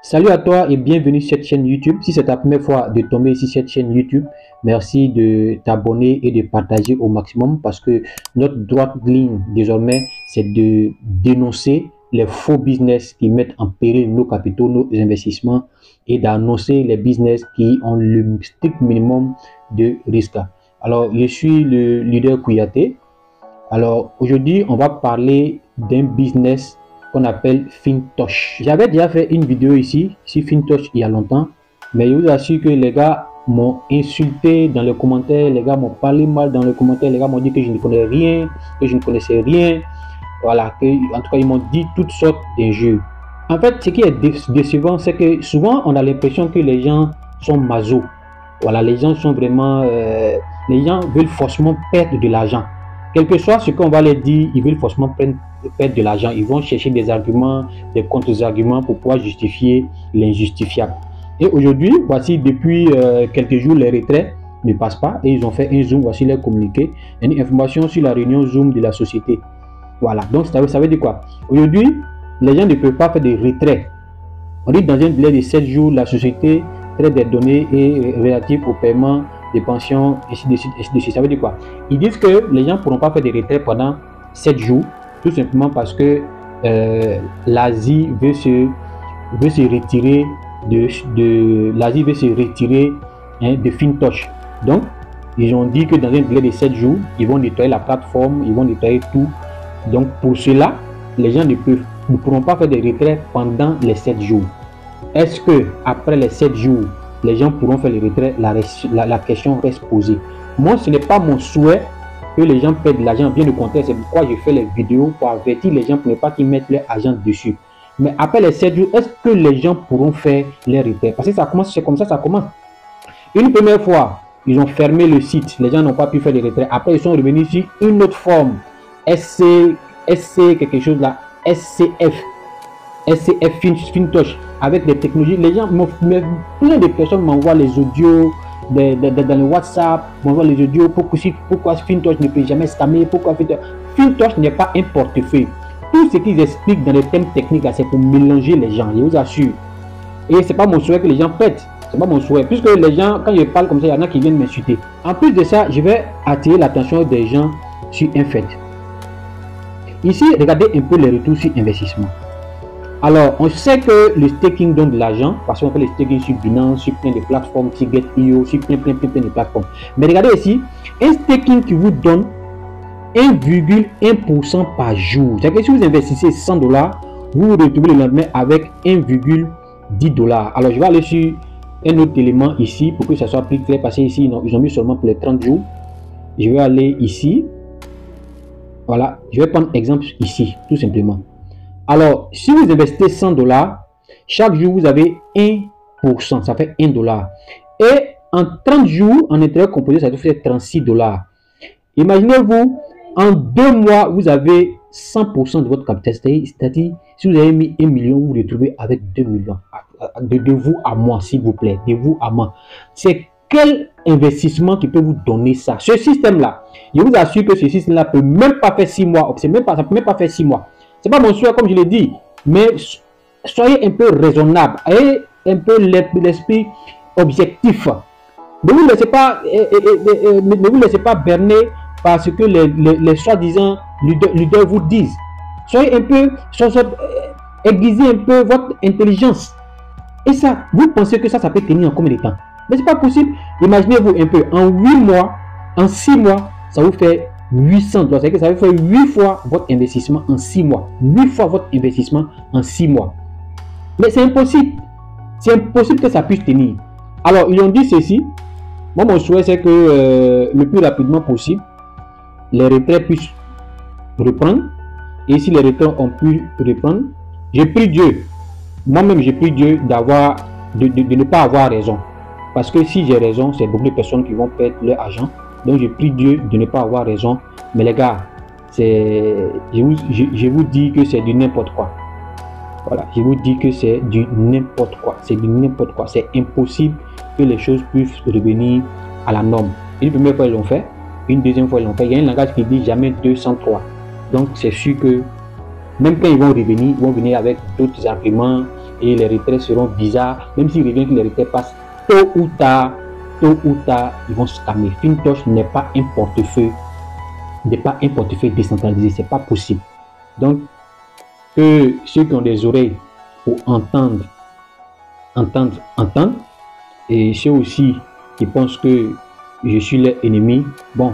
Salut à toi et bienvenue sur cette chaîne YouTube. Si c'est ta première fois de tomber sur cette chaîne YouTube, merci de t'abonner et de partager au maximum parce que notre droite ligne désormais, c'est de dénoncer les faux business qui mettent en péril nos capitaux, nos investissements et d'annoncer les business qui ont le strict minimum de risque. Alors, je suis le leader Kouyaté. Alors, aujourd'hui, on va parler d'un business qu'on appelle Fintosh. J'avais déjà fait une vidéo ici sur Fintosh il y a longtemps, mais je vous assure que les gars m'ont insulté dans les commentaires, les gars m'ont parlé mal dans les commentaires, les gars m'ont dit que je ne connais rien, que je ne connaissais rien, voilà, que en tout cas ils m'ont dit toutes sortes d'injures. En fait, ce qui est décevant, c'est que souvent on a l'impression que les gens sont maso. Voilà, les gens sont vraiment, les gens veulent forcément perdre de l'argent. Quel que soit ce qu'on va leur dire, ils veulent forcément perdre de l'argent. Ils vont chercher des arguments, des contre-arguments pour pouvoir justifier l'injustifiable. Et aujourd'hui, voici depuis quelques jours, les retraits ne passent pas et ils ont fait un zoom, voici leur communiqué, une information sur la réunion zoom de la société. Voilà, donc ça veut dire quoi? Aujourd'hui, les gens ne peuvent pas faire des retraits. On dit dans un délai de 7 jours, la société traite des données et relatives au paiement des pensions, ainsi de suite, ainsi de suite. Ça veut dire quoi? Ils disent que les gens ne pourront pas faire des retraits pendant 7 jours, tout simplement parce que l'Asie veut se retirer l'Asie veut se retirer de Fintosh. Donc, ils ont dit que dans un délai de 7 jours, ils vont nettoyer la plateforme, ils vont nettoyer tout. Donc, pour cela, les gens ne pourront pas faire des retraits pendant les 7 jours. Est-ce que après les 7 jours, les gens pourront faire les retraits? La question reste posée. Moi, ce n'est pas mon souhait que les gens perdent de l'argent, bien au contraire, c'est pourquoi je fais les vidéos pour avertir les gens pour ne pas qu'ils mettent leur argent dessus. Mais après les 7 jours, est-ce que les gens pourront faire les retraits? Parce que ça commence, c'est comme ça commence. Une première fois, ils ont fermé le site, les gens n'ont pas pu faire les retraits. Après, ils sont revenus sur une autre forme, SC quelque chose là, SCF Fintosh, avec des technologies. Les gens, plein de personnes m'envoient les audios dans le WhatsApp, m'envoient les audios pourquoi Fintosh ne peut jamais scammer, pourquoi Fintosh n'est pas un portefeuille. Tout ce qu'ils expliquent dans les thèmes techniques, c'est pour mélanger les gens, je vous assure. Et c'est pas mon souhait que les gens pètent, c'est pas mon souhait, puisque les gens, quand je parle comme ça, il y en a qui viennent m'insulter. En plus de ça, je vais attirer l'attention des gens sur un fait. Ici, regardez un peu les retours sur investissement. Alors, on sait que le staking donne de l'argent parce qu'on fait le staking sur Binance, sur plein de plateformes, sur Get.io, sur plein de plateformes. Mais regardez ici, un staking qui vous donne 1,1% par jour. C'est-à-dire que si vous investissez 100 $, vous vous retrouvez le lendemain avec 1,10 $. Alors, je vais aller sur un autre élément ici pour que ça soit plus clair parce qu'ici, ils ont mis seulement pour les 30 jours. Je vais aller ici. Voilà, je vais prendre exemple ici, tout simplement. Alors, si vous investissez 100 $, chaque jour, vous avez 1%, ça fait 1 $. Et en 30 jours, en intérêt composé, ça fait 36 $. Imaginez-vous, en 2 mois, vous avez 100% de votre capital. C'est-à-dire, si vous avez mis 1 million, vous vous retrouvez avec 2 millions. De vous à moi, s'il vous plaît, de vous à moi. C'est quel investissement qui peut vous donner ça? Ce système-là, je vous assure que ce système-là ne peut même pas faire 6 mois. Ça ne peut même pas faire 6 mois. C'est pas mon souhait, comme je l'ai dit, mais soyez un peu raisonnable, ayez un peu l'esprit objectif. Ne vous laissez pas berner par ce que les soi-disant leaders vous disent. Soyez un peu, aiguisez un peu votre intelligence. Et ça, vous pensez que ça peut tenir en combien de temps? Mais c'est pas possible. Imaginez-vous un peu, en 8 mois, en 6 mois, ça vous fait 800 $. C'est-à-dire que ça va faire 8 fois votre investissement en 6 mois. 8 fois votre investissement en 6 mois. Mais c'est impossible. C'est impossible que ça puisse tenir. Alors, ils ont dit ceci. Moi, mon souhait, c'est que le plus rapidement possible, les retraits puissent reprendre. Et si les retraits ont pu reprendre, j'ai pris Dieu. Moi-même, j'ai pris Dieu de ne pas avoir raison. Parce que si j'ai raison, c'est beaucoup de personnes qui vont perdre leur argent. Donc, je prie Dieu de ne pas avoir raison. Mais les gars, je vous dis que c'est du n'importe quoi. Voilà, je vous dis que c'est du n'importe quoi. C'est du n'importe quoi. C'est impossible que les choses puissent revenir à la norme. Une première fois, ils l'ont fait. Une deuxième fois, ils l'ont fait. Il y a un langage qui dit jamais 203. Donc, c'est sûr que même quand ils vont revenir avec d'autres arguments, et les retraits seront bizarres. Même s'il revient que les retraits passent, tôt ou tard, ils vont scammer. Fintosh n'est pas un portefeuille, décentralisé, c'est pas possible. Donc, que ceux qui ont des oreilles pour entendre, et ceux aussi qui pensent que je suis leur ennemi, bon,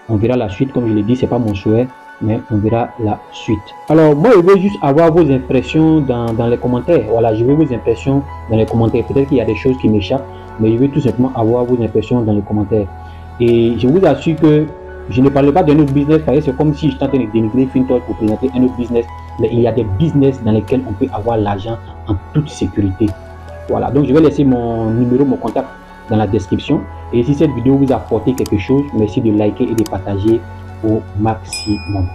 on verra la suite. Comme je l'ai dit, c'est pas mon souhait, mais on verra la suite. Alors moi, je veux juste avoir vos impressions dans les commentaires. Voilà, je veux vos impressions dans les commentaires. Peut-être qu'il y a des choses qui m'échappent, mais je veux tout simplement avoir vos impressions dans les commentaires. Et je vous assure que je ne parle pas d'un autre business, parce que c'est comme si j'étais en train de dénigrer Fintosh pour présenter un autre business. Mais il y a des business dans lesquels on peut avoir l'argent en toute sécurité. Voilà, donc je vais laisser mon numéro, mon contact dans la description. Et si cette vidéo vous a apporté quelque chose, merci de liker et de partager au maximum.